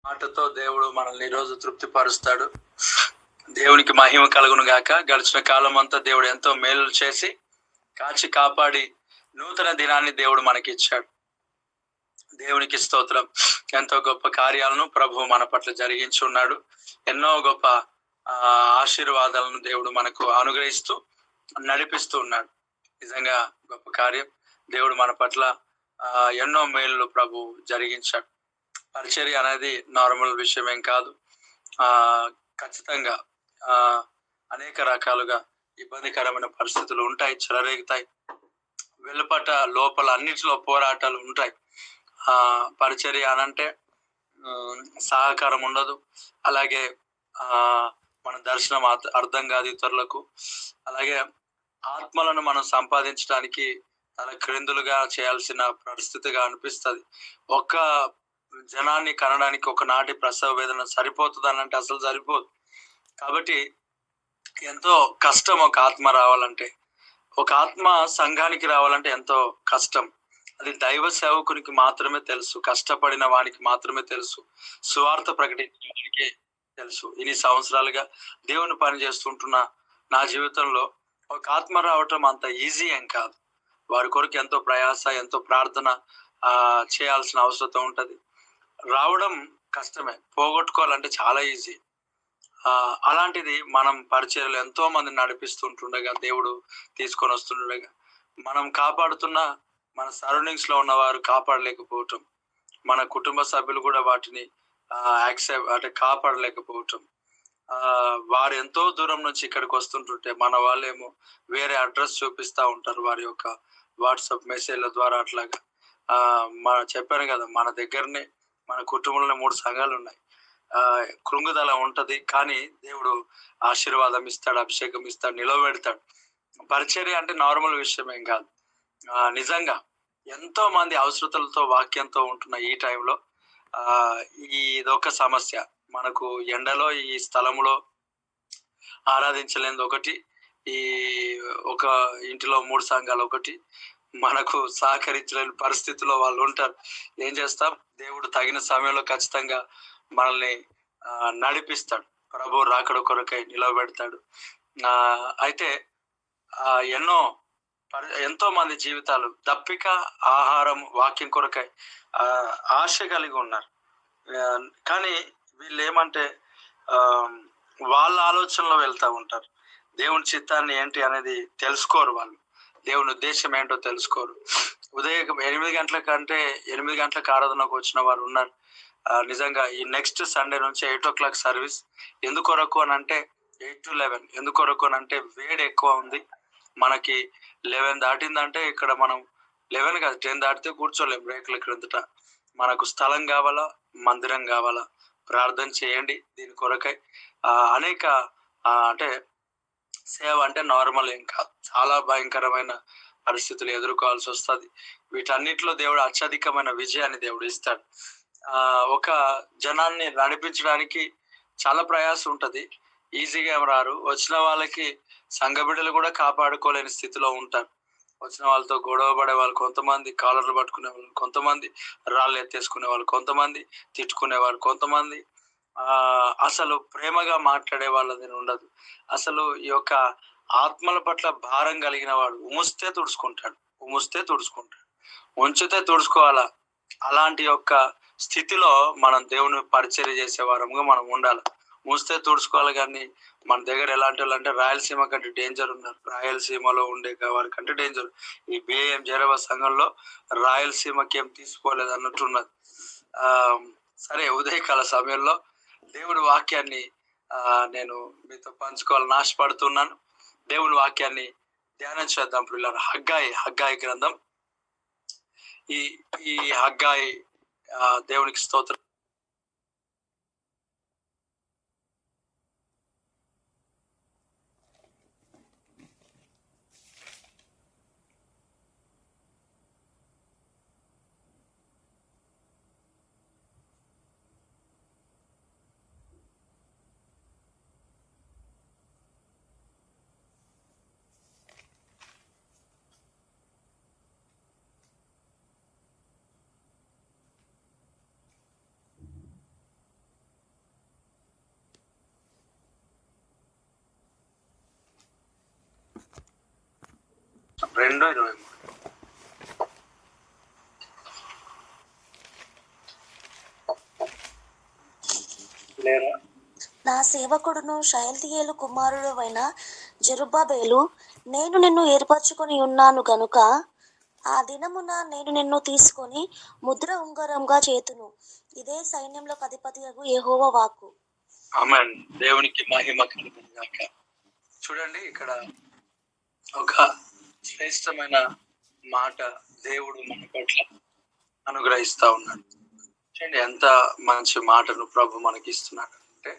మాటతో దేవుడు మనల్ని ఈరోజు తృప్తిపరుస్తాడు. దేవునికి మహిమ కలుగును గాక. గడిచిన కాలం అంతా దేవుడు ఎంతో మేలు చేసి కాచి కాపాడి నూతన దినాన్ని దేవుడు మనకి ఇచ్చాడు. దేవునికి స్తోత్రం. ఎంతో గొప్ప కార్యాలను ప్రభు మన పట్ల జరిగించి ఉన్నాడు. ఎన్నో గొప్ప ఆశీర్వాదాలను దేవుడు మనకు అనుగ్రహిస్తూ నడిపిస్తూ ఉన్నాడు. నిజంగా గొప్ప కార్యం. దేవుడు మన పట్ల ఎన్నో మేలు ప్రభు జరిగించాడు. పరిచర్య అనేది నార్మల్ విషయం ఏం కాదు. ఖచ్చితంగా అనేక రకాలుగా ఇబ్బందికరమైన పరిస్థితులు ఉంటాయి, చెలరేగుతాయి. వెలుపట లోపల అన్నిటిలో పోరాటాలు ఉంటాయి. పరిచర్య అనంటే సహకారం ఉండదు. అలాగే మన దర్శనం అర్థం కాదు ఇతరులకు. అలాగే ఆత్మలను మనం సంపాదించడానికి తల క్రిందులుగా చేయాల్సిన పరిస్థితిగా అనిపిస్తుంది. ఒక్క జనాన్ని కనడానికి ఒకనాటి ప్రసవ వేదన సరిపోతుంది అని అంటే అసలు సరిపోదు. కాబట్టి ఎంతో కష్టం. ఒక ఆత్మ రావాలంటే, ఒక ఆత్మ సంఘానికి రావాలంటే ఎంతో కష్టం. అది దైవ సేవకునికి మాత్రమే తెలుసు, కష్టపడిన వానికి మాత్రమే తెలుసు, సువార్త ప్రకటించిన వానికి తెలుసు. ఇన్ని సంవత్సరాలుగా దేవుని పని చేస్తుంటున్న నా జీవితంలో ఒక ఆత్మ రావటం అంత ఈజీ ఏం కాదు. వారి కొరకు ఎంతో ప్రయాస, ఎంతో ప్రార్థన చేయాల్సిన అవసరం ఉంటది. రావడం కష్టమే, పోగొట్టుకోవాలంటే చాలా ఈజీ. అలాంటిది మనం పరిచర్యలు ఎంతో మంది నడిపిస్తుంటుండగా, దేవుడు తీసుకొని వస్తుండగా, మనం కాపాడుతున్న మన సరౌండింగ్స్ లో ఉన్నవారు కాపాడలేకపోవటం, మన కుటుంబ సభ్యులు కూడా వాటిని యాక్సెప్ట్ అంటే కాపాడలేకపోవటం, వారు ఎంతో దూరం నుంచి ఇక్కడికి వస్తుంటుంటే మన వాళ్ళేమో వేరే అడ్రస్ చూపిస్తూ ఉంటారు వారి యొక్క వాట్సాప్ మెసేజ్ల ద్వారా. అట్లాగా చెప్పాను కదా, మన దగ్గరనే మన కుటుంబంలో 3 సంఘాలు ఉన్నాయి. కృంగుదల ఉంటది, కానీ దేవుడు ఆశీర్వాదం ఇస్తాడు, అభిషేకం ఇస్తాడు, నిలవబెడతాడు. పరిచర్య అంటే నార్మల్ విషయం ఏం కాదు. నిజంగా ఎంతో మంది అవసరతలతో వాక్యంతో ఉంటున్న ఈ టైంలో ఇదొక సమస్య. మనకు ఎండలో ఈ స్థలంలో ఆరాధించలేనిది ఒకటి, ఈ ఒక ఇంటిలో 3 సంఘాలు ఒకటి, మనకు సహకరించలేని పరిస్థితిలో వాళ్ళు ఉంటారు. ఏం చేస్తాం? దేవుడు తగిన సమయంలో ఖచ్చితంగా మనల్ని నడిపిస్తాడు. ప్రభు రాకడ కొరకై నిలబెడతాడు. అయితే ఎంతో మంది జీవితాలు దప్పిక, ఆహారం, వాక్యం కొరకై ఆశ కలిగి ఉన్నారు. కానీ వీళ్ళు ఏమంటే వాళ్ళ ఆలోచనలో వెళ్తూ ఉంటారు. దేవుని చిత్తాన్ని ఏంటి అనేది తెలుసుకోరు. వాళ్ళు దేవుని ఉద్దేశం ఏంటో తెలుసుకోరు. ఉదయం 8 గంటల కంటే 8 గంటలకు ఆరాధనకు వచ్చిన వారు ఉన్నారు. నిజంగా ఈ నెక్స్ట్ సండే నుంచి 8 o'clock సర్వీస్. ఎందుకొరకు అని అంటే 8 to 11. ఎందుకొరకు అని అంటే వేడి ఎక్కువ ఉంది. మనకి 11 దాటిందంటే ఇక్కడ మనం 11 కాదు 10 దాటితే కూర్చోలేం రేకుల క్రిందట. మనకు స్థలం కావాలా, మందిరం కావాలా. ప్రార్థన చేయండి దీని కొరకై. అనేక అంటే సేవ అంటే నార్మల్ ఏం కాదు, చాలా భయంకరమైన పరిస్థితులు ఎదుర్కోవాల్సి వస్తుంది. వీటన్నిటిలో దేవుడు అత్యధికమైన విజయాన్ని దేవుడు ఇస్తాడు. ఒక జనాన్ని నడిపించడానికి చాలా ప్రయాసం ఉంటది, ఈజీగా ఏం రారు. వచ్చిన వాళ్ళకి సంఘ బిడ్డలు కూడా కాపాడుకోలేని స్థితిలో ఉంటారు. వచ్చిన వాళ్ళతో గొడవ పడే వాళ్ళు కొంతమంది, కాలర్లు పట్టుకునే వాళ్ళు కొంతమంది, రాళ్ళు ఎత్తేసుకునే వాళ్ళు కొంతమంది, తిట్టుకునే వాళ్ళు కొంతమంది, అసలు ప్రేమగా మాట్లాడే వాళ్ళది ఉండదు. అసలు ఈ యొక్క ఆత్మల పట్ల భారం కలిగిన వాడు ఉముస్తే తుడుచుకుంటాడు, ఉంచితే తుడుచుకోవాలా. అలాంటి యొక్క స్థితిలో మనం దేవుని పరిచర్య చేసే వారముగా మనం ఉండాలి. మూస్తే తుడుచుకోవాలి. కానీ మన దగ్గర ఎలాంటి వాళ్ళు అంటే రాయలసీమ కంటే డేంజర్ ఉన్నారు. రాయలసీమలో ఉండే వారి కంటే డేంజర్. ఈ బిఏఎం జైరవ సంఘంలో రాయలసీమకి ఏం తీసుకోలేదు అన్నట్టున్నది. సరే, ఉదయకాల సమయంలో దేవుడి వాక్యాన్ని నేను మీతో పంచుకోవాలని ఆశపడుతున్నాను. దేవుడి వాక్యాన్ని ధ్యానం చేద్దాం పిల్లలు. హగ్గాయి గ్రంథం. ఈ హగ్గాయి దేవునికి స్తోత్రం. 2:23. నా సేవకుడును షయల్తీయేలు కుమారుడు అయిన జెరుబ్బాబెలు, నేను నిన్ను ఏర్పరచుకొని ఉన్నాను గనుక ఆ దినమున నేను నిన్ను తీసుకొని ముద్ర ఉంగరంగా చేతును. ఇదే సైన్యంలో అధిపతియగు యెహోవా వాక్కు. ఆమేన్. దేవునికి మహిమ కలుగును గాక. చూడండి, ఇక్కడ ఒక శ్రేష్టమైన మాట దేవుడు మన పట్ల అనుగ్రహిస్తా ఉన్నాడు. చూడండి, ఎంత మంచి మాటను ప్రభు మనకి ఇస్తున్నాడు అంటే,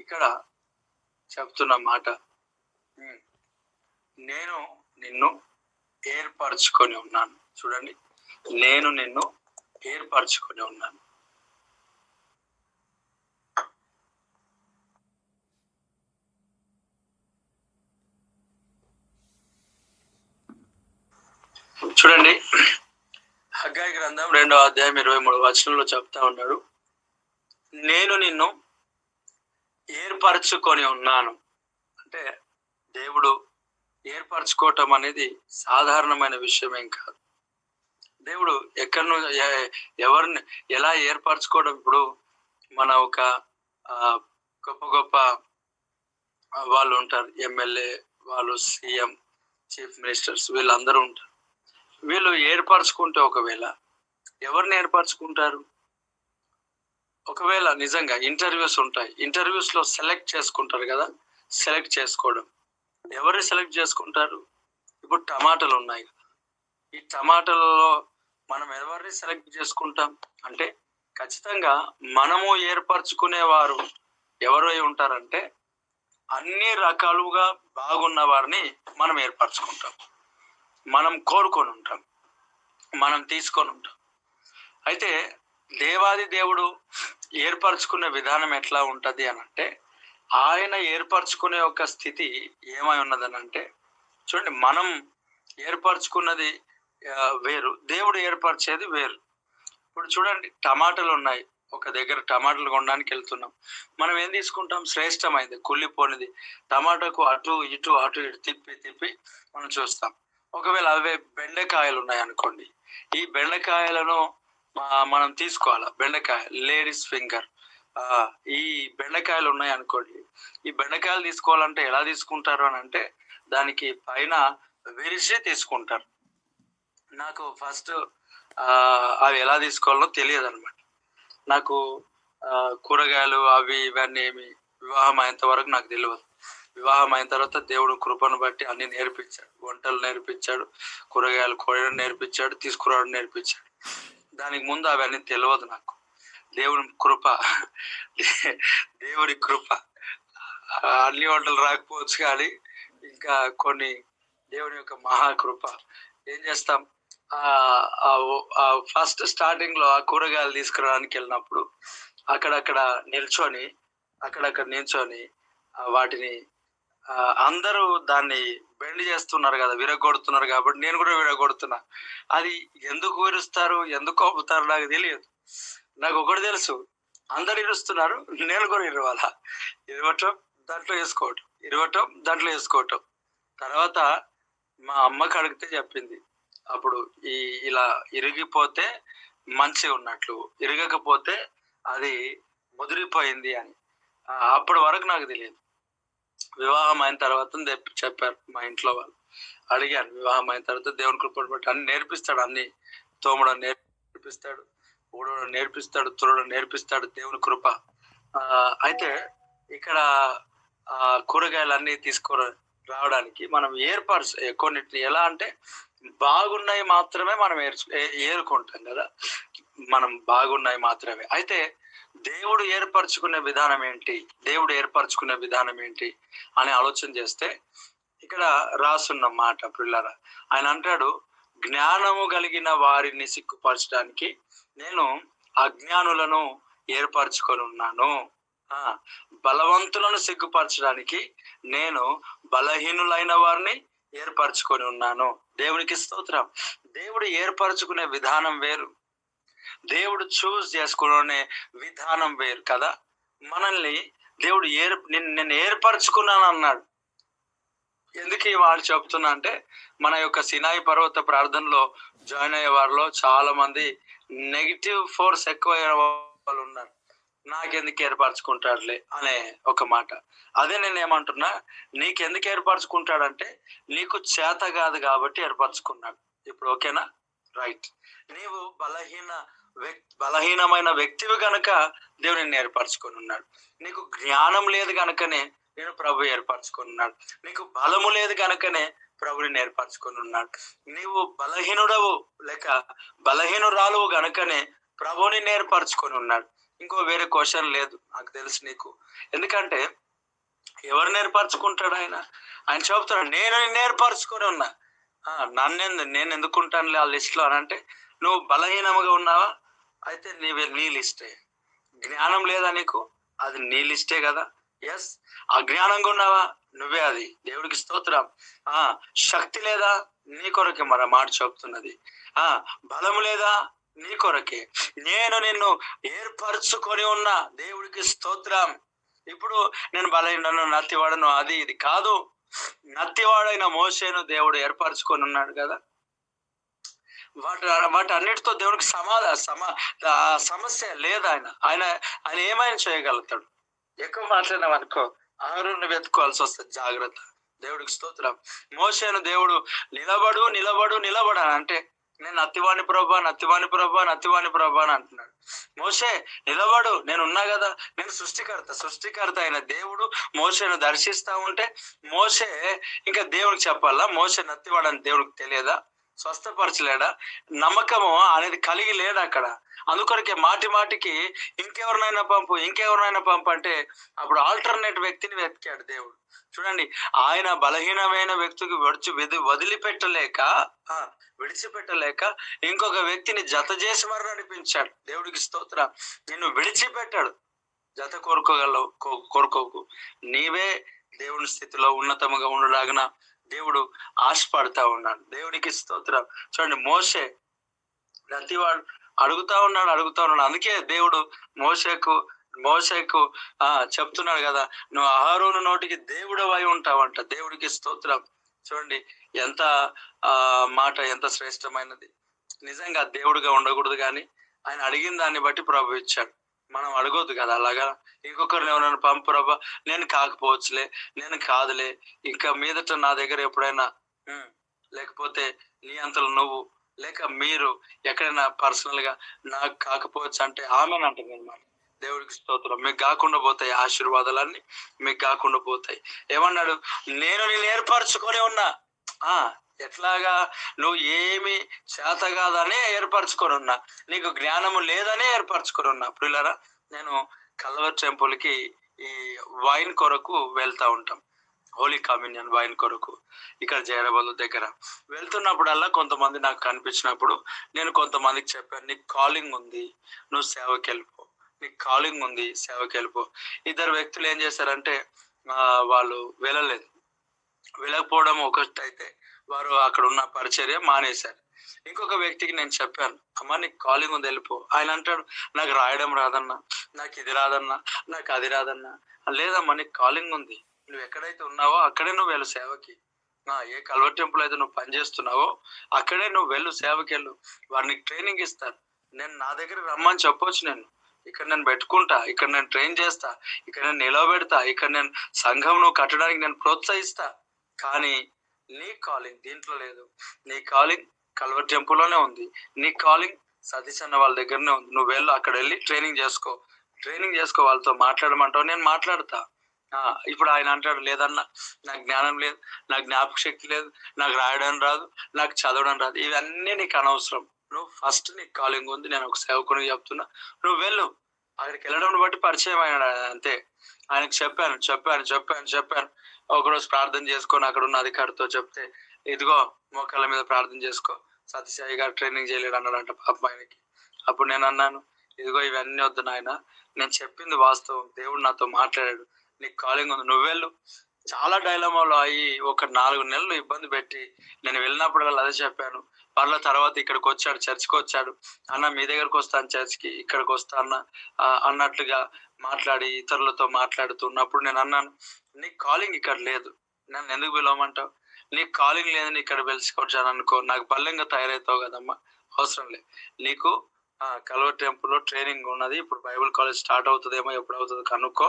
ఇక్కడ చెప్తున్న మాట, నేను నిన్ను ఏర్పరచుకొని ఉన్నాను. చూడండి, నేను నిన్ను ఏర్పరచుకొని ఉన్నాను. చూడండి, హగ్గయి గ్రంథం 2:23 చెప్తా ఉన్నాడు, నేను నిన్ను ఏర్పరచుకొని ఉన్నాను. అంటే దేవుడు ఏర్పరచుకోవటం అనేది సాధారణమైన విషయం ఏం కాదు. దేవుడు ఎవరిని ఎలా ఏర్పరచుకోవడం, ఇప్పుడు మన ఒక గొప్ప గొప్ప వాళ్ళు ఉంటారు, ఎమ్మెల్యే వాళ్ళు, సీఎం, చీఫ్ మినిస్టర్స్, వీళ్ళందరూ ఉంటారు. వీళ్ళు ఏర్పరచుకుంటే ఒకవేళ ఎవరిని ఏర్పరచుకుంటారు? ఒకవేళ నిజంగా ఇంటర్వ్యూస్ ఉంటాయి, ఇంటర్వ్యూస్ లో సెలెక్ట్ చేసుకుంటారు కదా. సెలెక్ట్ చేసుకోవడం, ఎవరిని సెలెక్ట్ చేసుకుంటారు? ఇప్పుడు టమాటాలు ఉన్నాయి కదా, ఈ టమాటాలలో మనం ఎవరిని సెలెక్ట్ చేసుకుంటాం అంటే, ఖచ్చితంగా మనము ఏర్పరచుకునేవారు ఎవరై ఉంటారంటే, అన్ని రకాలుగా బాగున్న వారిని మనం ఏర్పరచుకుంటాం, మనం కోరుకొని ఉంటాం, మనం తీసుకొని ఉంటాం. అయితే దేవాది దేవుడు ఏర్పరచుకునే విధానం ఎట్లా ఉంటది అని అంటే, ఆయన ఏర్పరచుకునే ఒక స్థితి ఏమై ఉన్నదని అంటే, చూడండి, మనం ఏర్పరచుకున్నది వేరు, దేవుడు ఏర్పరిచేది వేరు. ఇప్పుడు చూడండి, టమాటాలు ఉన్నాయి, ఒక దగ్గర టమాటాలు కొనడానికి వెళ్తున్నాం, మనం ఏం తీసుకుంటాం? శ్రేష్టమైంది, కుళ్ళిపోనిది టమాటాకు అటు ఇటు తిప్పి తిప్పి మనం చూస్తాం. ఒకవేళ అవే బెండకాయలు ఉన్నాయి అనుకోండి, ఈ బెండకాయలను మనం తీసుకోవాలా? బెండకాయ లేడీస్ ఫింగర్, ఈ బెండకాయలు ఉన్నాయి అనుకోండి, ఈ బెండకాయలు తీసుకోవాలంటే ఎలా తీసుకుంటారు అని అంటే, దానికి పైన విరిసి తీసుకుంటారు. నాకు ఫస్ట్ అవి ఎలా తీసుకోవాలో తెలియదు అనమాట. నాకు కూరగాయలు అవి ఇవన్నీ ఏమి వివాహం అయినంత వరకు నాకు తెలియదు. వివాహం అయిన తర్వాత దేవుడు కృపను బట్టి అన్ని నేర్పించాడు, వంటలు నేర్పించాడు, కూరగాయలు కోయడం నేర్పించాడు, తీసుకురావడం నేర్పించాడు. దానికి ముందు అవన్నీ తెలియదు నాకు. దేవుని కృప, దేవుడి కృప. అన్ని వంటలు రాకపోవచ్చు కానీ ఇంకా కొన్ని దేవుని యొక్క మహాకృప. ఏం చేస్తాం, ఫస్ట్ స్టార్టింగ్ లో ఆ కూరగాయలు తీసుకురావడానికి వెళ్ళినప్పుడు అక్కడక్కడ నిల్చొని వాటిని అందరూ దాన్ని బెండ్ చేస్తున్నారు కదా, విరగొడుతున్నారు. కాబట్టి నేను కూడా విరగొడుతున్నా. అది ఎందుకు విరుస్తారు, ఎందుకు ఆపుతారు నాకు తెలియదు. నాకు ఒకటి తెలుసు, అందరు ఇరుస్తున్నారు, నేను కూడా ఇరవాలా. ఇరవటం దాంట్లో వేసుకోవటం. తర్వాత మా అమ్మకి అడిగితే చెప్పింది, అప్పుడు ఇలా ఇరిగిపోతే మంచి ఉన్నట్లు, ఇరగకపోతే అది ముదిరిపోయింది అని. అప్పటి వరకు నాకు తెలియదు. వివాహం అయిన తర్వాత చెప్పారు మా ఇంట్లో వాళ్ళు. అడిగాను, వివాహం అయిన తర్వాత దేవుని కృపను బట్టి అన్ని నేర్పిస్తాడు, అన్ని తోమడం నేర్పిస్తాడు, ఊడడం నేర్పిస్తాడు, తురడం నేర్పిస్తాడు, దేవుని కృప. అయితే ఇక్కడ కూరగాయలన్నీ తీసుకొని రావడానికి మనం కొన్నిటిని ఎలా అంటే, బాగున్నాయి మాత్రమే మనం ఏరుకుంటాం కదా, మనం బాగున్నాయి మాత్రమే. అయితే దేవుడు ఏర్పరచుకునే విధానం ఏంటి అని ఆలోచన చేస్తే, ఇక్కడ రాసున్న మాట పిల్లరా, ఆయన అంటాడు, జ్ఞానము కలిగిన వారిని సిగ్గుపరచడానికి నేను అజ్ఞానులను ఏర్పరచుకొని ఉన్నాను, బలవంతులను సిగ్గుపరచడానికి నేను బలహీనులైన వారిని ఏర్పరచుకొని ఉన్నాను. దేవునికి స్తోత్రం. దేవుడు ఏర్పరచుకునే విధానం వేరు, దేవుడు చూస్ చేసుకునే విధానం వేరు కదా. మనల్ని దేవుడు నేను ఏర్పరచుకున్నాను అన్నాడు. ఎందుకు ఈ మాట చెప్తున్నా అంటే, మన యొక్క సినాయి పర్వత ప్రార్థనలో జాయిన్ అయ్యే వారిలో చాలా మంది నెగిటివ్ ఫోర్స్ ఎక్కువ వాళ్ళు ఉన్నారు. నాకెందుకు ఏర్పరచుకుంటాడులే అనే ఒక మాట. అదే నేను ఏమంటున్నా, నీకెందుకు ఏర్పరచుకుంటాడంటే నీకు చేత కాదు కాబట్టి ఏర్పరచుకున్నాడు. ఇప్పుడు ఓకేనా? రైట్. నీవు బలహీనమైన వ్యక్తివి గనక దేవుడు నిన్ను ఏర్పరచుకొని ఉన్నాడు. నీకు జ్ఞానం లేదు గనకనే నేను ప్రభు ఏర్పరచుకొని ఉన్నాడు. నీకు బలము లేదు గనకనే ప్రభుని ఏర్పరచుకొని ఉన్నాడు. నీవు బలహీనుడవు లేక బలహీనురాలువు గనకనే ప్రభుని ఏర్పరచుకొని ఉన్నాడు. ఇంకో వేరే క్వశ్చన్ లేదు నాకు తెలుసు నీకు. ఎందుకంటే ఎవరిని ఏర్పరచుకుంటాడు ఆయన? ఆయన చెబుతాడు, నేను నిన్ను ఏర్పరచుకొని ఉన్నా. నేను ఎందుకుంటానులే ఆ లిస్ట్ లో అని అంటే, నువ్వు బలహీనముగా ఉన్నావా? అయితే నీ లిస్టే. జ్ఞానం లేదా నీకు? అది నీ లిస్టే కదా. ఎస్. అజ్ఞానంగా ఉన్నావా? నువ్వే అది. దేవుడికి స్తోత్రం. శక్తి లేదా? నీ కొరకే మన మాట చెప్తున్నది. బలము లేదా? నీ కొరకే. నేను నిన్ను ఏర్పరచుకొని ఉన్నా. దేవుడికి స్తోత్రం. ఇప్పుడు నేను బలహీనను, నత్తివాడను, అది ఇది కాదు. నత్తివాడైన మోషేను దేవుడు ఏర్పరచుకొని ఉన్నాడు కదా. వాటి అన్నిటితో దేవునికి సమస్య లేదు. ఆయన ఏమైనా చేయగలుగుతాడు. ఎక్కువ మాట్లాడినాం అనుకో, ఆహారాన్ని వెతుకోవాల్సి వస్తుంది. జాగ్రత్త. దేవుడికి స్తోత్రం. మోషేను దేవుడు నిలబడు అంటే, నేను నత్తివాణి ప్రభా అని అంటున్నాడు. మోషే నిలబడు, నేను ఉన్నా కదా. నేను సృష్టికర్త అయిన దేవుడు మోషేను దర్శిస్తా ఉంటే మోషే ఇంకా దేవునికి చెప్పాలా? మోషే నత్తివాడని దేవుడికి తెలియదా? స్వస్థపరచలేడా? నమ్మకము అనేది కలిగి లేడు అక్కడ. అందుకొరకే మాటికి ఇంకెవరినైనా పంపు అంటే అప్పుడు ఆల్టర్నేట్ వ్యక్తిని వెతికాడు దేవుడు. చూడండి, ఆయన బలహీనమైన వ్యక్తికి విడిచిపెట్టలేక ఇంకొక వ్యక్తిని జత చేసి మరి నడిపించాడు. దేవుడికి స్తోత్రం. నిన్ను విడిచిపెట్టాడు. జత కోరుకోకు. నీవే దేవుని స్థితిలో ఉన్నతముగా ఉండలాగిన దేవుడు ఆశపడతా ఉన్నాడు. దేవుడికి స్తోత్రం. చూడండి, మోషే ప్రతివాడు అడుగుతా ఉన్నాడు. అందుకే దేవుడు మోషేకు చెప్తున్నాడు కదా, నువ్వు అహరోను నోటికి దేవుడు అయి ఉంటావంట. దేవుడికి స్తోత్రం. చూడండి ఎంత మాట ఎంత శ్రేష్టమైనది. నిజంగా దేవుడిగా ఉండకూడదు, కానీ ఆయన అడిగిన దాన్ని బట్టి ప్రభు ఇచ్చాడు. మనం అడగొద్దు కదా అలాగా. ఇంకొకరిని ఎవరైనా పంపు ప్రభా, నేను కాకపోవచ్చులే, నేను కాదులే, ఇంకా మీదట నా దగ్గర ఎప్పుడైనా లేకపోతే నీ అంతలో నువ్వు లేక మీరు ఎక్కడైనా పర్సనల్ గా నాకు కాకపోవచ్చు అంటే ఆమెను అంటుంది అనమాట. దేవుడికి స్తోత్రం. మీకు కాకుండా పోతాయి ఆశీర్వాదాలన్నీ, మీకు కాకుండా పోతాయి. ఏమన్నాడు? నేను నిన్ను ఏర్పరచుకొని ఉన్నా. ఎట్లాగా? నువ్వు ఏమి చేత కాదనే ఏర్పరచుకొని ఉన్నా, నీకు జ్ఞానము లేదనే ఏర్పరచుకొని ఉన్నా. ప్రియులారా, నేను కల్వర్ టెంపుల్ కి ఈ వైన్ కొరకు వెళ్తా ఉంటాం. హోలీ కమ్యూనియన్ వైన్ కొరకు ఇక్కడ జైరాబాద్ దగ్గర వెళ్తున్నప్పుడల్లా కొంతమంది నాకు కనిపించినప్పుడు నేను కొంతమందికి చెప్పాను, నీకు కాలింగ్ ఉంది, నువ్వు సేవకి వెళ్ళిపో. నీకు కాలింగ్ ఉంది, సేవకి వెళ్ళిపో. ఇద్దరు వ్యక్తులు ఏం చేశారంటే వాళ్ళు వెళ్ళకపోవడం ఒకటైతే వారు అక్కడ ఉన్న పరిచర్య మానేశారు. ఇంకొక వ్యక్తికి నేను చెప్పాను, అమ్మ నీకు కాలింగ్ ఉంది, వెళ్ళిపో. ఆయన అంటాడు, నాకు రాయడం రాదన్నా, నాకు ఇది రాదన్నా, నాకు అది రాదన్నా. లేదమ్మా, నీకు కాలింగ్ ఉంది, నువ్వు ఎక్కడైతే ఉన్నావో అక్కడే నువ్వు వెళ్ళు సేవకి. ఏ కల్వర్ టెంపుల్ అయితే నువ్వు పనిచేస్తున్నావో అక్కడే నువ్వు వెళ్ళు, సేవకి వెళ్ళు. వారు నీకు ట్రైనింగ్ ఇస్తారు. నేను నా దగ్గర రమ్మని చెప్పొచ్చు. నేను ఇక్కడ నేను పెట్టుకుంటా, ఇక్కడ నేను ట్రైన్ చేస్తా, ఇక్కడ నేను నిలబెడతా, ఇక్కడ నేను సంఘం నువ్వు కట్టడానికి నేను ప్రోత్సహిస్తా. కానీ నీ కాలింగ్ దీంట్లో లేదు. నీ కాలింగ్ కల్వర్ టెంపుల్లోనే ఉంది. నీ కాలింగ్ సతీష్ అన్న వాళ్ళ దగ్గరనే ఉంది. నువ్వు వెళ్ళు, అక్కడ వెళ్ళి ట్రైనింగ్ చేసుకో. వాళ్ళతో మాట్లాడమంటావు, నేను మాట్లాడతా. ఇప్పుడు ఆయన అంటాడు, లేదన్నా నాకు జ్ఞానం లేదు, నాకు జ్ఞాపక శక్తి లేదు, నాకు రాయడం రాదు, నాకు చదవడం రాదు. ఇవన్నీ నీకు అనవసరం. నువ్వు ఫస్ట్ నీకు కాలింగ్ ఉంది, నేను ఒక సేవకుని చెప్తున్నా, నువ్వు వెళ్ళు. అక్కడికి వెళ్ళడం బట్టి పరిచయం అయినాడు అంతే. ఆయనకు చెప్పాను. ఒకరోజు ప్రార్థన చేసుకొని అక్కడ ఉన్న అధికారితో చెప్తే, ఇదిగో మోకాళ్ళ మీద ప్రార్థన చేసుకో, సత్యసాయి గారు ట్రైనింగ్ చేయలేడు అన్నాడంట పాపం ఆయనకి. అప్పుడు నేను అన్నాను, ఇదిగో ఇవన్నీ వద్దు నాయన, నేను చెప్పింది వాస్తవం, దేవుడు నాతో మాట్లాడాడు, నీకు కాలింగ్ ఉంది, నువ్వు వెళ్ళు. చాలా డైలమాలో అయ్యి ఒక 4 నెలలు ఇబ్బంది పెట్టి నేను వెళ్ళినప్పుడు వాళ్ళు అదే చెప్పాను. వాళ్ళ తర్వాత ఇక్కడికి వచ్చాడు, చర్చికి వచ్చాడు. అన్న మీ దగ్గరకు వస్తాను చర్చికి, ఇక్కడికి వస్తా అన్నట్లుగా మాట్లాడి ఇతరులతో మాట్లాడుతున్నప్పుడు నేను అన్నాను, నీ కాలింగ్ ఇక్కడ లేదు, నన్ను ఎందుకు పిలవమంటావు? నీకు కాలింగ్ లేదని ఇక్కడ పిలుచుకొచ్చాను అనుకో, నాకు బల్యంగా తయారవుతావు కదమ్మా. అవసరం లేదు. నీకు కల్వర్ టెంపుల్లో ట్రైనింగ్ ఉన్నది, ఇప్పుడు బైబిల్ కాలేజ్ స్టార్ట్ అవుతుందేమో, ఎప్పుడు అవుతుందో కనుక్కో,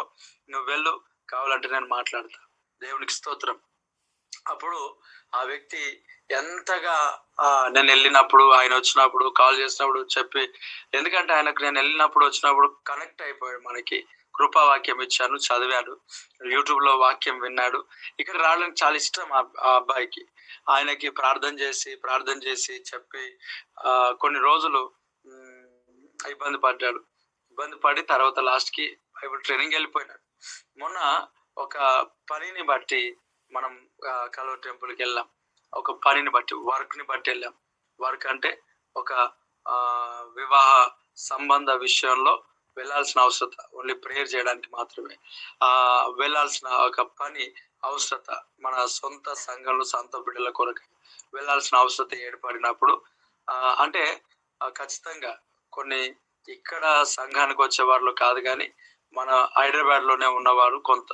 నువ్వు వెళ్ళు, కావాలంటే నేను మాట్లాడతా. దేవునికి స్తోత్రం. అప్పుడు ఆ వ్యక్తి ఎంతగా నేను వెళ్ళినప్పుడు, ఆయన వచ్చినప్పుడు, కాల్ చేసినప్పుడు చెప్పి, ఎందుకంటే ఆయనకు నేను వెళ్ళినప్పుడు వచ్చినప్పుడు కనెక్ట్ అయిపోయాడు. మనకి కృపావాక్యం ఇచ్చాను, చదివాడు, యూట్యూబ్ లో వాక్యం విన్నాడు. ఇక్కడ రావడానికి చాలా ఇష్టం ఆ అబ్బాయికి. ఆయనకి ప్రార్థన చేసి చెప్పి కొన్ని రోజులు ఇబ్బంది పడి తర్వాత లాస్ట్ కి బైబిల్ ట్రైనింగ్ వెళ్ళిపోయినాడు. మొన్న ఒక పనిని బట్టి మనం కల్వర్ టెంపుల్కి వెళ్ళాం. ఒక పనిని బట్టి, వర్క్ ని బట్టి వెళ్ళాం. వర్క్ అంటే ఒక వివాహ సంబంధ విషయంలో వెళ్ళాల్సిన అవసరత, ఓన్లీ ప్రేయర్ చేయడానికి మాత్రమే వెళ్ళాల్సిన ఒక పని అవసరత, మన సొంత సంఘంలో సొంత బిడ్డల కొరకు వెళ్ళాల్సిన అవసరత ఏర్పడినప్పుడు అంటే ఖచ్చితంగా కొన్ని ఇక్కడ సంఘానికి వచ్చే వాళ్ళు కాదు, కానీ మన హైదరాబాద్ లోనే ఉన్నవారు కొంత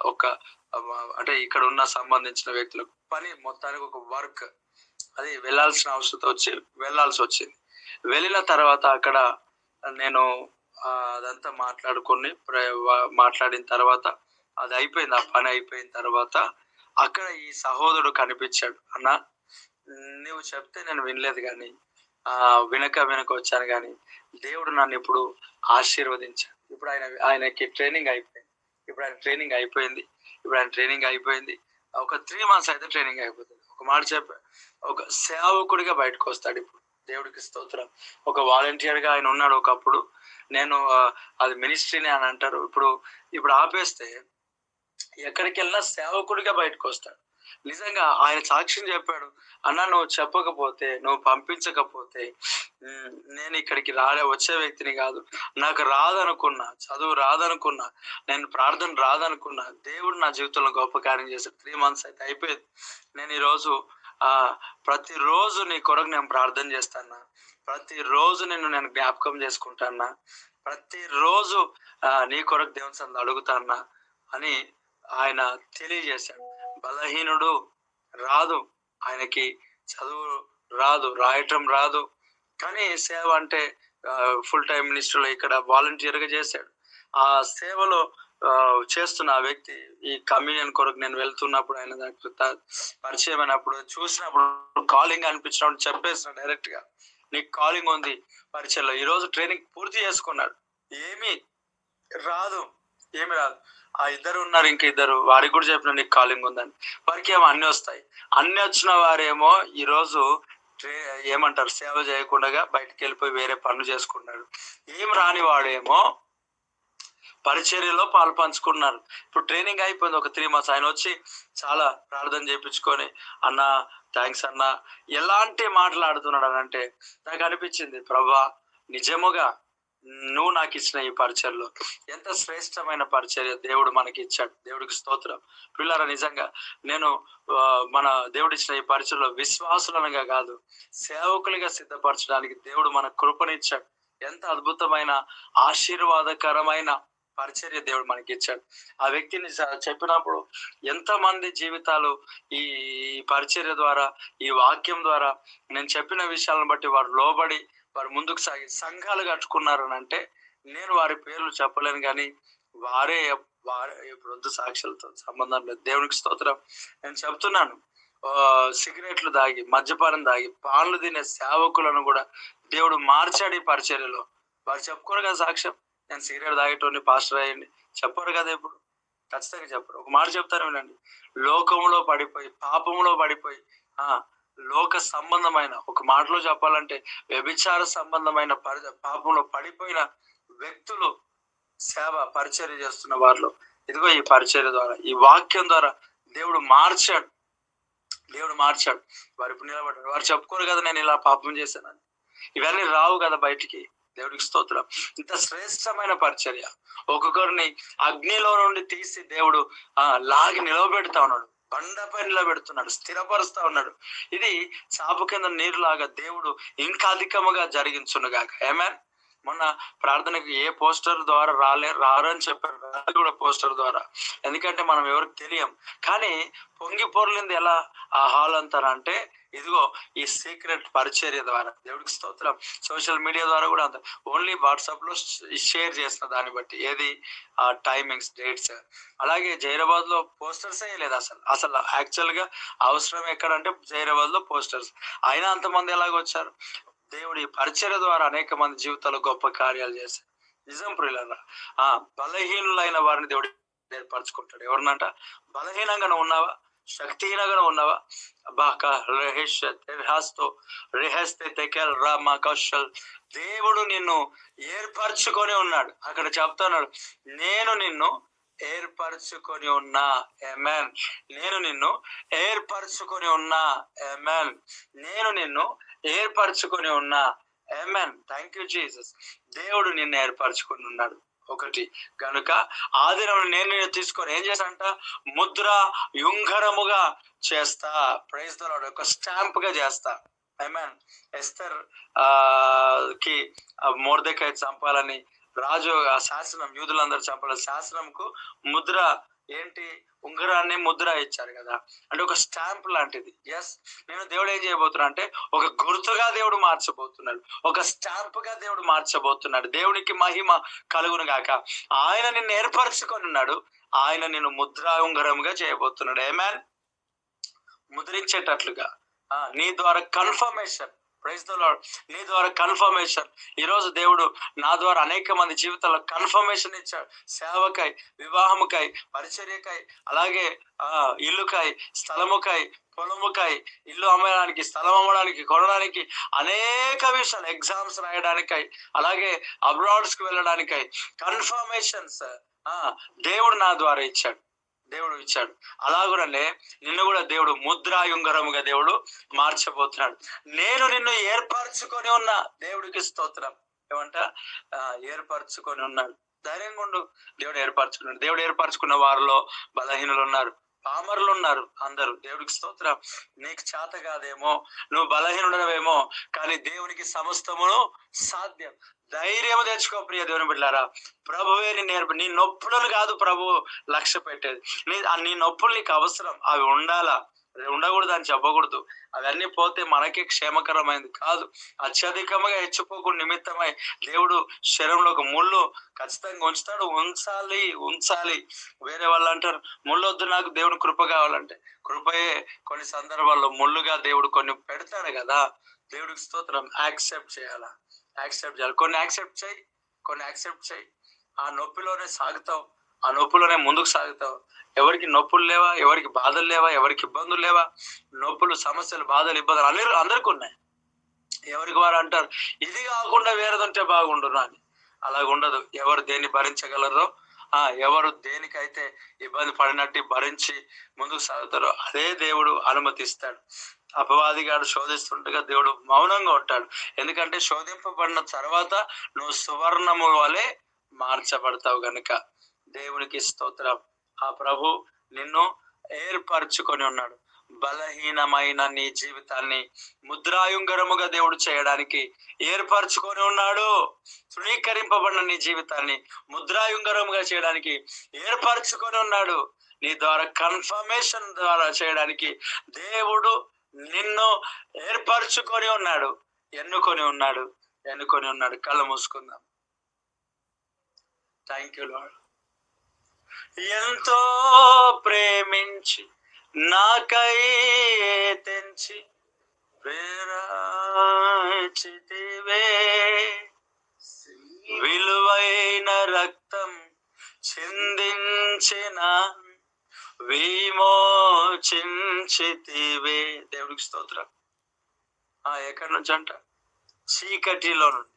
అంటే ఇక్కడ ఉన్న సంబంధించిన వ్యక్తులకు పని మొత్తానికి ఒక వర్క్ అది వెళ్ళాల్సిన అవసరం వెళ్ళాల్సి వచ్చింది. వెళ్ళిన తర్వాత అక్కడ నేను అదంతా మాట్లాడిన తర్వాత అది అయిపోయింది. ఆ పని అయిపోయిన తర్వాత అక్కడ ఈ సహోదరుడు కనిపించాడు. అన్న, నువ్వు చెప్తే నేను వినలేదు, కానీ వినక వచ్చాను, కానీ దేవుడు నన్ను ఇప్పుడు ఆశీర్వదించాడు. ఇప్పుడు ఆయనకి ట్రైనింగ్ అయిపోయింది. ఒక 3 months అయితే ట్రైనింగ్ అయిపోతుంది. ఒక మాట చెప్పాడు, ఒక సేవకుడిగా బయటకు వస్తాడు. ఇప్పుడు దేవుడికి స్తోత్రం. ఒక వాలంటీర్ గా ఆయన ఉన్నాడు ఒకప్పుడు. నేను అది మినిస్ట్రీనే అని అంటారు. ఇప్పుడు ఆపేస్తే ఎక్కడికి వెళ్ళినా సేవకుడిగా బయటకు వస్తాడు. నిజంగా ఆయన సాక్ష్యం చెప్పాడు, అన్న నువ్వు చెప్పకపోతే, నువ్వు పంపించకపోతే నేను ఇక్కడికి వచ్చే వ్యక్తిని కాదు. నాకు రాదనుకున్నా, చదువు రాదనుకున్నా, నేను ప్రార్థన రాదనుకున్నా, దేవుడు నా జీవితంలో గొప్ప కార్యం చేశాడు. 3 months అయితే అయిపోయింది. నేను ఈరోజు ప్రతిరోజు నీ కొరకు నేను ప్రార్థన చేస్తానా, ప్రతిరోజు నేను జ్ఞాపకం చేసుకుంటానా, ప్రతిరోజు నీ కొరకు దేవుని సన్నిధిలో అడుగుతానా అని ఆయన తెలియజేశాడు. బలహీనుడు, రాదు ఆయనకి, చదువు రాదు, రాయటం రాదు, కానీ సేవ అంటే ఫుల్ టైం మినిస్టర్లో ఇక్కడ వాలంటీర్ గా చేశాడు. ఆ సేవలో చేస్తున్న ఆ వ్యక్తి ఈ కమ్యూనియన్ కొరకు నేను వెళ్తున్నప్పుడు, ఆయన దానికి పరిచయం అయినప్పుడు, చూసినప్పుడు, కాలింగ్ అనిపించినప్పుడు చెప్పేసిన డైరెక్ట్ గా, నీకు కాలింగ్ ఉంది పరిచయంలో. ఈ రోజు ట్రైనింగ్ పూర్తి చేసుకున్నాడు. ఏమీ రాదు. ఆ ఇద్దరు ఉన్నారు, ఇంక ఇద్దరు, వారికి కూడా చెప్పిన నీకు కాలింగ్ ఉందని. వారికి ఏమో అన్ని వస్తాయి. అన్ని వచ్చిన వారేమో ఈరోజు ఏమంటారు, సేవ చేయకుండా బయటకు వెళ్ళిపోయి వేరే పనులు చేసుకున్నాడు. ఏం రాని వాడేమో పరిచర్యలో పాలు పంచుకున్నారు. ఇప్పుడు ట్రైనింగ్ అయిపోయింది. ఒక 3 months ఆయన వచ్చి చాలా ప్రార్థన చేయించుకొని, అన్న థ్యాంక్స్ అన్న, ఎలాంటి మాట్లాడుతున్నాడు అని అంటే నాకు అనిపించింది, ప్రభా నిజముగా నువ్వు నాకు ఇచ్చిన ఈ పరిచర్లో ఎంత శ్రేష్టమైన పరిచర్య దేవుడు మనకి ఇచ్చాడు. దేవుడికి స్తోత్రం. పిల్లరా, నిజంగా నేను మన దేవుడు ఇచ్చిన ఈ పరిచర్లో విశ్వాసులనగా కాదు, సేవకులుగా సిద్ధపరచడానికి దేవుడు మన కృపనిచ్చాడు. ఎంత అద్భుతమైన ఆశీర్వాదకరమైన పరిచర్య దేవుడు మనకి ఇచ్చాడు. ఆ వ్యక్తిని చెప్పినప్పుడు ఎంతమంది జీవితాలు ఈ పరిచర్య ద్వారా, ఈ వాక్యం ద్వారా, నేను చెప్పిన విషయాలను బట్టి వారు లోబడి వారు ముందుకు సాగి సంఘాలు కట్టుకున్నారు అని అంటే, నేను వారి పేర్లు చెప్పలేను, కానీ వారే ఇప్పుడు సాక్షులతో సంబంధం లేదు. దేవునికి స్తోత్రం. నేను చెప్తున్నాను, సిగరెట్లు దాగి, మద్యపానం దాగి, పాన్లు తినే సేవకులను కూడా దేవుడు మార్చాడు ఈ పరిచర్యలో. వారు చెప్పుకోరు కదా సాక్ష్యం, నేను సిగరెట్ తాగేటోని పాస్టర్ అయ్యండి, చెప్పరు కదా. ఇప్పుడు ఖచ్చితంగా చెప్పరు. ఒక మాట చెప్తారు వినండి, లోకంలో పడిపోయి, పాపంలో పడిపోయి, లోక సంబంధమైన, ఒక మాటలో చెప్పాలంటే వ్యభిచార సంబంధమైన పాపంలో పడిపోయిన వ్యక్తులు సేవ పరిచర్య చేస్తున్న వారిలో ఇదిగో ఈ పరిచర్య ద్వారా, ఈ వాక్యం ద్వారా దేవుడు మార్చాడు. వారి ఇప్పుడు నిలబడ్డాడు. వారు చెప్పుకోరు కదా నేను ఇలా పాపం చేశానని. ఇవన్నీ రావు కదా బయటికి. దేవుడికి స్తోత్రం. ఇంత శ్రేష్టమైన పరిచర్య. ఒక్కొక్కరిని అగ్నిలో నుండి తీసి దేవుడు లాగి నిలవబెడతా ఉన్నాడు, బండపై నిలబెడుతున్నాడు, స్థిరపరుస్తా ఉన్నాడు. ఇది చాపు కింద నీరులాగా దేవుడు ఇంకా అధికముగా జరిగించునుగాక. ఆమేన్. మొన్న ప్రార్థనకి ఏ పోస్టర్ ద్వారా రారని చెప్పారు, అది కూడా పోస్టర్ ద్వారా. ఎందుకంటే మనం ఎవరికి తెలియం. కానీ పొంగి పొర్లింది ఎలా ఆ హాల్ అంటారంటే, ఇదిగో ఈ సీక్రెట్ పరిచర్య ద్వారా. దేవుడికి స్తోత్రం. సోషల్ మీడియా ద్వారా కూడా అంత, ఓన్లీ వాట్సాప్ లో షేర్ చేసిన దాన్ని బట్టి, ఏది ఆ టైమింగ్స్, డేట్స్. అలాగే జైరాబాద్ లో పోస్టర్స్ వేయలేదు అసలు యాక్చువల్ గా అవసరం ఎక్కడంటే జైరాబాద్ లో పోస్టర్స్. అయినా అంతమంది ఎలాగొచ్చారు? దేవుడి పరిచర్య ద్వారా అనేక మంది జీవితాల్లో గొప్ప కార్యాలు చేశారు. నిజం ప్రియులారా, బలహీనులైన వారిని దేవుడు ఏర్పరచుకుంటాడు. ఎవరినంట? బలహీనంగా ఉన్నావా, శక్తిహీనంగా ఉన్నావా, దేవుడు నిన్ను ఏర్పరచుకొని ఉన్నాడు. అక్కడ చెప్తున్నాడు, నేను నిన్ను ఏర్పరచుకొని ఉన్నా. ఆమేన్. నేను నిన్ను ఏర్పరచుకొని ఉన్నా. ఆమేన్. నేను నిన్ను ఏర్పరచుకొని ఉన్నా. ఆమేన్. Thank you Jesus. దేవుడు నిన్ను ఏర్పరచుకొని ఉన్నాడు. ఒకటి కనుక ఆ దినం నేను నిన్ను తీసుకొని ఏం చేశానంట? ముద్ర యుంగరముగా చేస్తా. Praise the lord. ఒక స్టాంప్ గా చేస్తా. ఆమేన్. ఎస్తర్ కి మొర్దెకై చంపాలని రాజు ఆ శాసనం, యూదులందరూ చంపాలని శాసనంకు ముద్ర ఏంటి? ఉంగరాన్ని ముద్ర ఇచ్చారు కదా, అంటే ఒక స్టాంప్ లాంటిది. ఎస్, నేను దేవుడు ఏం చేయబోతున్నా అంటే ఒక గుర్తుగా దేవుడు మార్చబోతున్నాడు, ఒక స్టాంప్ గా దేవుడు మార్చబోతున్నాడు. దేవునికి మహిమ కలుగును గాక. ఆయన నిన్ను ఏర్పరచుకొని ఉన్నాడు. ఆయన నిన్ను ముద్రా ఉంగరంగా చేయబోతున్నాడు. ఆమేన్. ముద్రించేటట్లుగా నీ ద్వారా కన్ఫర్మేషన్. Praise the lord. నీ ద్వారా కన్ఫర్మేషన్. ఈరోజు దేవుడు నా ద్వారా అనేక మంది జీవితాల్లో కన్ఫర్మేషన్ ఇచ్చాడు. సేవకై, వివాహముకై, పరిచర్యకై, అలాగే ఇల్లుకై, స్థలముకై, పొలముకై, ఇల్లు అమ్మడానికి, స్థలం అమ్మడానికి, కొనడానికి, అనేక విషయాలు, ఎగ్జామ్స్ రాయడానికై, అలాగే అబ్రాడ్స్ కి వెళ్ళడానికై కన్ఫర్మేషన్స్ దేవుడు నా ద్వారా ఇచ్చాడు. అలాగునే నిన్ను కూడా దేవుడు ముద్రాయుంగరముగా దేవుడు మార్చబోతున్నాడు. నేను నిన్ను ఏర్పరచుకొని ఉన్నా. దేవుడికి స్తోత్రం. ఏమంట? ఏర్పరచుకొని ఉన్నాడు. ధైర్యంగా ఉండు. దేవుడు ఏర్పరచుకున్న వారిలో బలహీనులు ఉన్నారు, పామరులు ఉన్నారు, అందరూ. దేవుడికి స్తోత్రం. నీకు చేత కాదేమో, నువ్వు బలహీనుడవేమో, కానీ దేవునికి సమస్తమును సాధ్యం. ధైర్యం తెచ్చుకో ప్రియ దేవుని బిడ్డలారా. ప్రభువే నీ నొప్పులను కాదు ప్రభు లక్ష్య పెట్టేది. నీ నొప్పులు నీకు అవసరం, అవి ఉండాలా, ఉండకూడదు అని చెప్పకూడదు. అవన్నీ పోతే మనకే క్షేమకరమైంది కాదు. అత్యధికంగా హెచ్చిపోకుండా నిమిత్తమై దేవుడు శరీరంలో ఒక ముళ్ళు ఖచ్చితంగా ఉంచుతాడు. ఉంచాలి. వేరే వాళ్ళు అంటారు ముళ్ళొద్దు, నాకు దేవుని కృప కావాలంటే. కృపయే కొన్ని సందర్భాల్లో ముళ్ళుగా దేవుడు కొన్ని పెడతాడు కదా. దేవుడికి స్తోత్రం. యాక్సెప్ట్ చేయాలి. కొన్ని యాక్సెప్ట్ చేయి. ఆ నొప్పిలోనే సాగుతావు, ఆ నొప్పిలోనే ముందుకు సాగుతావు. ఎవరికి నొప్పులు లేవా? ఎవరికి బాధలు లేవా? ఎవరికి ఇబ్బందులు లేవా? నొప్పులు, సమస్యలు, బాధలు, ఇబ్బందులు అందరికీ ఉన్నాయి. ఎవరికి వారు అంటారు ఇది కాకుండా వేరేదంటే బాగుండునా అని. అలాగుండదు. ఎవరు దేన్ని భరించగలరో, ఎవరు దేనికైతే ఇబ్బంది పడినట్టు భరించి ముందుకు సాగుతారో అదే దేవుడు అనుమతిస్తాడు. అపవాదిగాడు శోధిస్తుండగా దేవుడు మౌనంగా ఉంటాడు. ఎందుకంటే శోధింపబడిన తర్వాత నువ్వు సువర్ణము వలె మార్చబడతావు గనుక. దేవునికి స్తోత్రం. ఆ ప్రభు నిన్ను ఏర్పరచుకొని ఉన్నాడు. బలహీనమైన నీ జీవితాన్ని ముద్రాయుంగరముగా దేవుడు చేయడానికి ఏర్పరచుకొని ఉన్నాడు. తృణీకరింపబడిన నీ జీవితాన్ని ముద్రాయుంగరముగా చేయడానికి ఏర్పరచుకొని ఉన్నాడు. నీ ద్వారా కన్ఫర్మేషన్ ద్వారా చేయడానికి దేవుడు నిన్ను ఏర్పరచుకొని ఉన్నాడు, ఎన్నుకొని ఉన్నాడు. కళ్ళు మూసుకుందాం. Thank you lord. ఎంతో ప్రేమించి నాకై తెంచి ప్రేరాచితివే, విలువైన రక్తం చిందించిన విమోచించితివే. దేవుడికి స్తోత్రం. ఎక్కడి నుంచి అంట? చీకటిలో నుండి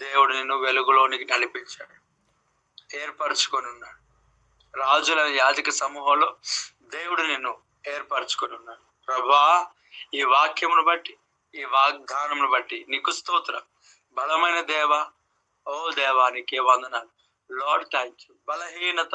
దేవుడు నిన్ను వెలుగులోనికి నడిపించాడు, ఏర్పరచుకొని ఉన్నాడు. రాజుల యాజక సమూహంలో దేవుడు నిన్ను ఏర్పరచుకొని ఉన్నాడు. ప్రభా, ఈ వాక్యమును బట్టి, ఈ వాగ్దానమును బట్టి నీకు స్తోత్రం. బలమైన దేవా, ఓ దేవా, నీకే వందనాలు. Lord thank you. బలహీనత